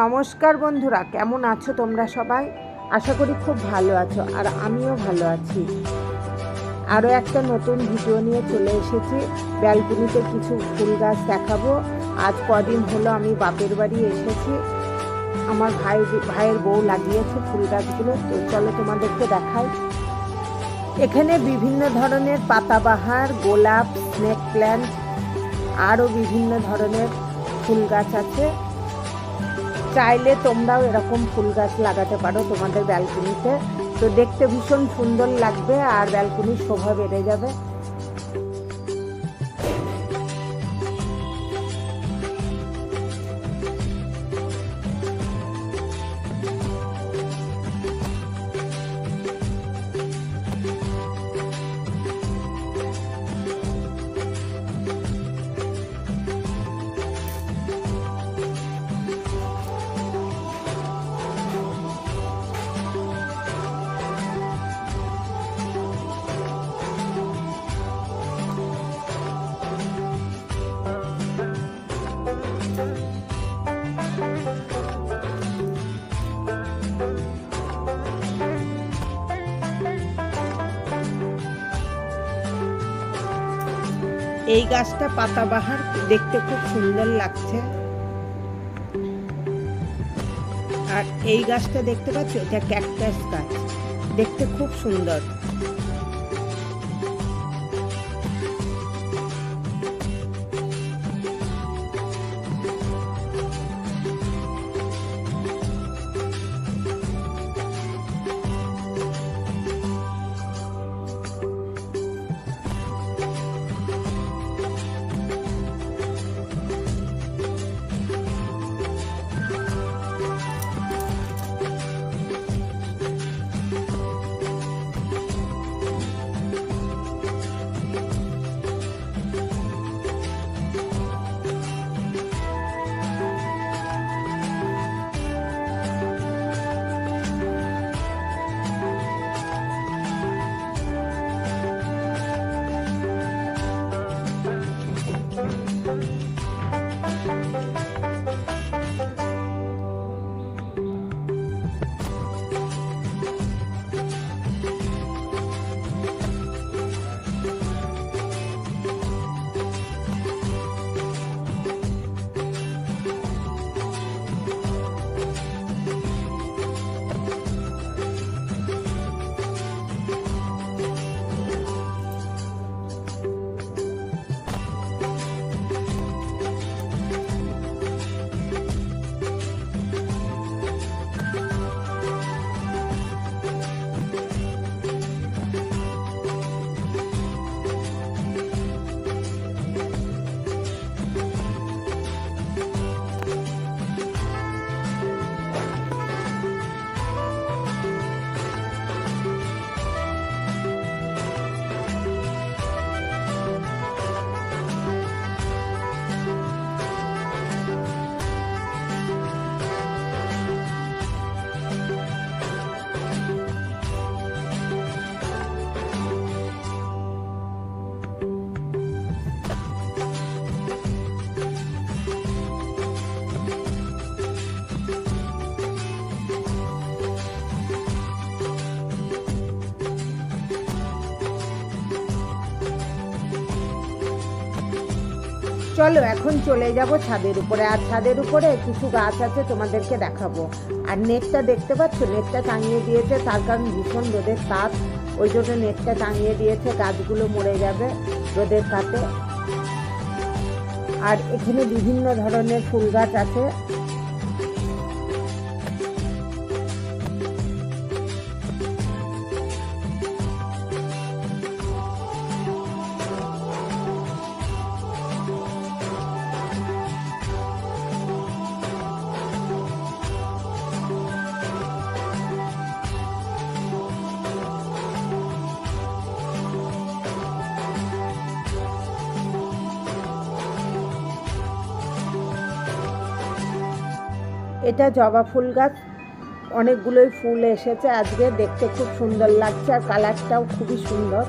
নমস্কার বন্ধুরা, কেমন আছো তোমরা সবাই? আশা করি খুব ভালো আছো, আর আমিও ভালো আছি। আরও একটা নতুন ভিডিও নিয়ে চলে এসেছি। ব্যালকনিতে কিছু ফুল গাছ দেখাবো। আজ কদিন হলো আমি বাপের বাড়ি এসেছি। আমার ভাইয়ের বউ লাগিয়েছে ফুল গাছগুলো, তো চলো তোমাদেরকে দেখাই। এখানে বিভিন্ন ধরনের পাতাবাহার, গোলাপ, স্নেক প্ল্যান্ট, আরও বিভিন্ন ধরনের ফুল গাছ আছে। চাইলে তোমরাও এরকম ফুল গাছ লাগাতে পারো তোমাদের ব্যালকনিতে, তো দেখতে ভীষণ সুন্দর লাগবে আর ব্যালকনির শোভা বেড়ে যাবে। এই গাছটা পাতাবাহার, দেখতে খুব সুন্দর লাগছে। আর এই গাছটা দেখতে পাচ্ছ, এটা ক্যাকটাস গাছ, দেখতে খুব সুন্দর। চলো এখন চলে যাব ছাদের উপরে। আর ছাদের উপরে কিছু গাছ আছে, তোমাদেরকে দেখাবো। আর নেটটা দেখতে পাচ্ছ, নেটটা টাঙিয়ে দিয়েছে, তার কারণ ভীষণ রোদের তাপ, ওই জন্য নেটটা টাঙিয়ে দিয়েছে, গাছগুলো মরে যাবে রোদের তাপে। আর এখানে বিভিন্ন ধরনের ফুল গাছ আছে। এটা জবা ফুল গাছ, অনেকগুলোই ফুল এসেছে আজকে, দেখতে খুব সুন্দর লাগছে আর কালারটাও খুবই সুন্দর।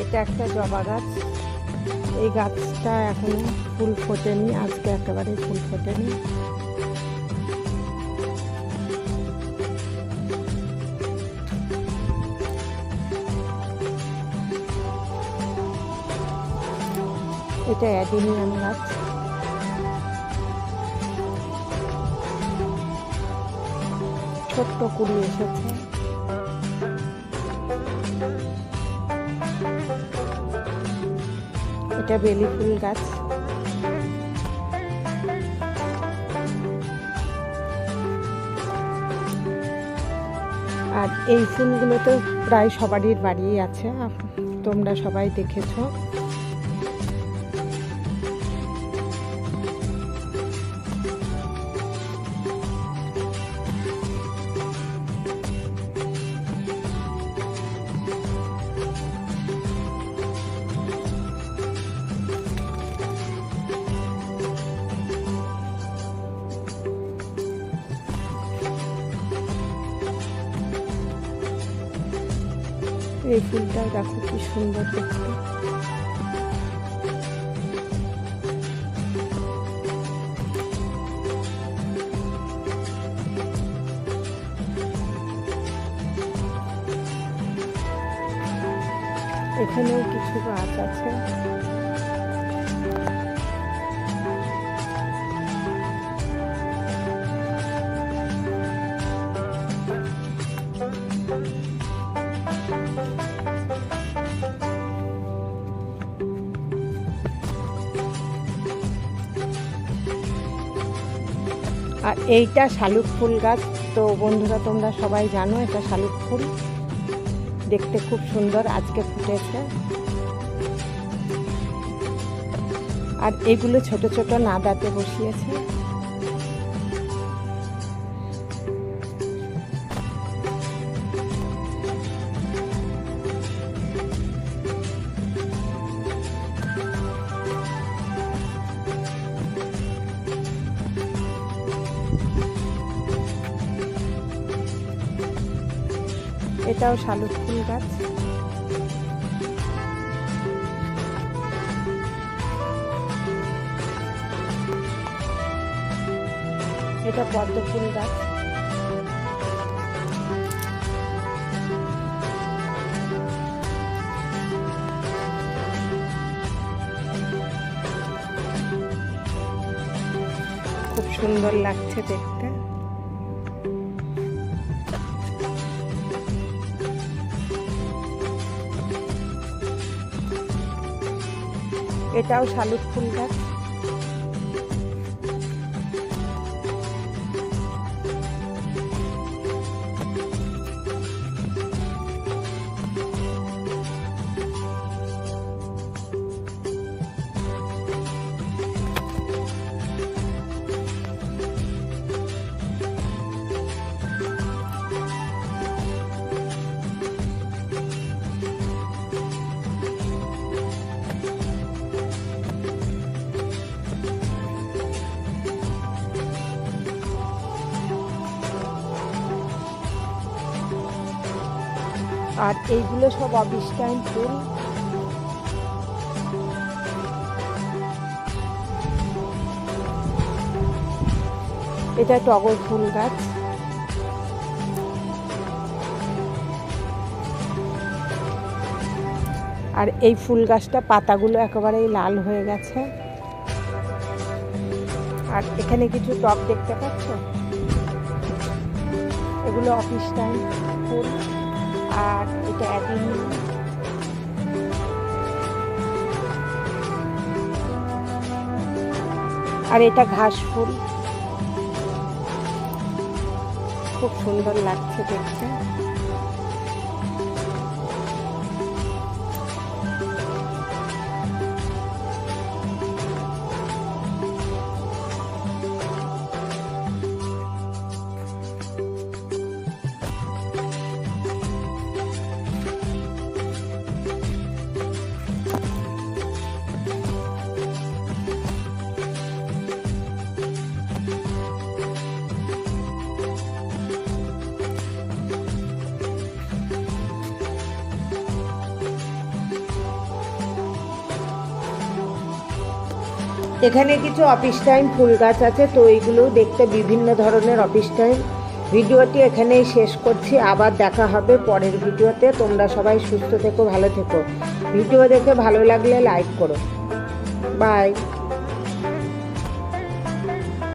এটা একটা জবা গাছ। এই গাছটা এখনো ফুল ফোটেনি, আজকে একেবারে ফুল ফোটেনি। এটা অ্যাডিনিয়াম গাছ। ছোট্ট কুড়ি এসেছে। এটা বেলি ফুল গাছ। আর এই ফুলগুলো তো প্রায় সবারই বাড়ি আছে, তোমরা সবাই দেখেছো। এই ফুলটা দেখো কি সুন্দর দেখতে। এখানেও কিছু গাছ আছে। আর এইটা শালুক ফুল গাছ। তো বন্ধুরা তোমরা সবাই জানো এটা শালুক ফুল, দেখতে খুব সুন্দর, আজকে ফুটেছে। আর এগুলো ছোট ছোট নাদাতে বসিয়েছে। এটাও শালুক ফুল গাছ। এটা পদ্ম ফুল গাছ। খুব সুন্দর লাগছে দেখতে। এটাও শালুক ফুল গাছ। আর এইগুলো সব অবিষ্টাইন ফুল। এটা টগর ফুল গাছ। আর এই ফুল গাছটা পাতাগুলো একেবারেই লাল হয়ে গেছে। আর এখানে কিছু টব দেখতে পাচ্ছ, এগুলো অবিষ্টাইন ফুল। আর এটা অ্যাডিনিয়াম। আর এটা ঘাস ফুল, খুব সুন্দর লাগছে দেখতে। এখানে কিছু অফিস টাইম ফুল গাছ আছে, তো এইগুলোও দেখতে বিভিন্ন ধরনের অফিস টাইম। ভিডিওটি এখানেই শেষ করছি, আবার দেখা হবে পরের ভিডিওতে। তোমরা সবাই সুস্থ থেকো, ভালো থেকো। ভিডিও দেখে ভালো লাগলে লাইক করো। বাই।